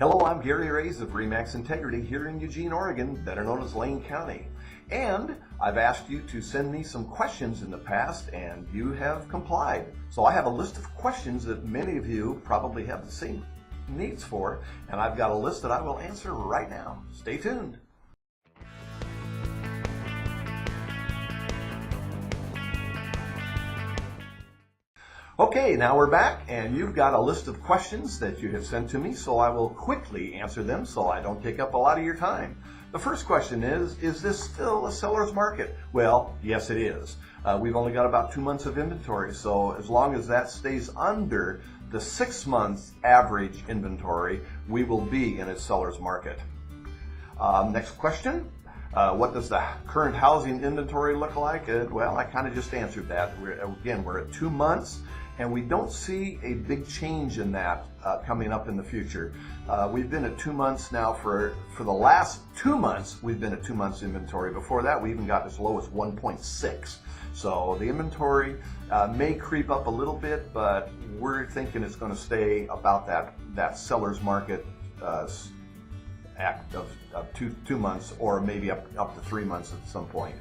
Hello, I'm Garyraze of Remax Integrity here in Eugene, Oregon, better known as Lane County. And I've asked you to send me some questions in the past, and you have complied. So I have a list of questions that many of you probably have the same needs for, and I've got a list that I will answer right now. Stay tuned. Okay, now we're back, and you've got a list of questions that you have sent to me, so I will quickly answer them so I don't take up a lot of your time. The first question is this still a seller's market? Well, yes it is. We've only got about 2 months of inventory, so as long as that stays under the 6 months average inventory, we will be in a seller's market. Next question. What does the current housing inventory look like? Well, I kind of just answered that. We're at 2 months, and we don't see a big change in that coming up in the future. We've been at 2 months now for the last 2 months. We've been at 2 months inventory. Before that, we even got as low as 1.6. So the inventory may creep up a little bit, but we're thinking it's going to stay about that seller's market act of 2 months, or maybe up to 3 months at some point.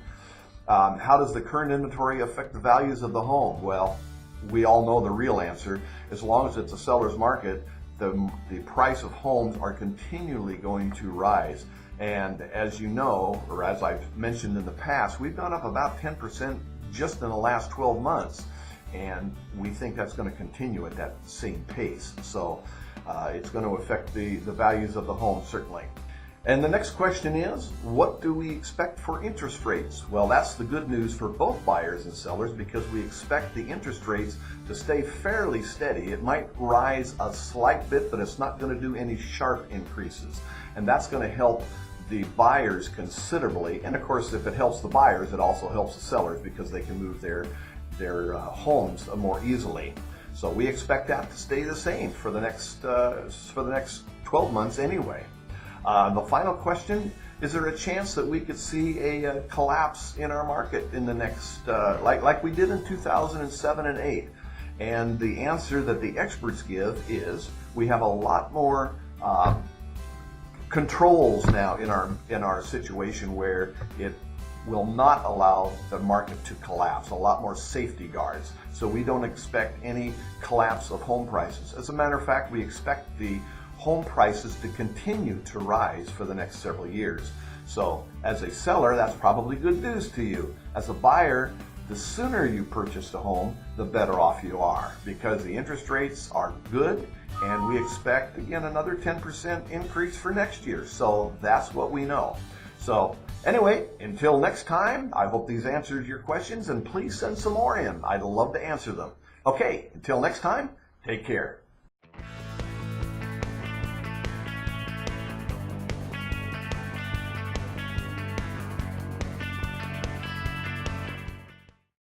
How does the current inventory affect the values of the home? Well, we all know the real answer. As long as it's a seller's market, the price of homes are continually going to rise. And as you know, or as I've mentioned in the past, we've gone up about 10% just in the last 12 months. And we think that's going to continue at that same pace. So it's going to affect the values of the home, certainly. And the next question is, what do we expect for interest rates? Well, that's the good news for both buyers and sellers, because we expect the interest rates to stay fairly steady. It might rise a slight bit, but it's not going to do any sharp increases. And that's going to help the buyers considerably. And of course, if it helps the buyers, it also helps the sellers, because they can move their homes more easily. So we expect that to stay the same for the next 12 months anyway. The final question, is there a chance that we could see a collapse in our market in the next, like we did in 2007 and 8? And the answer that the experts give is we have a lot more controls now in our situation, where it will not allow the market to collapse, a lot more safety guards. So we don't expect any collapse of home prices. As a matter of fact, we expect the home prices to continue to rise for the next several years. So as a seller, that's probably good news to you. As a buyer, the sooner you purchase the home, the better off you are, because the interest rates are good, and we expect, again, another 10% increase for next year. So that's what we know. So anyway, until next time, I hope these answered your questions, and please send some more in. I'd love to answer them. Okay, until next time, take care.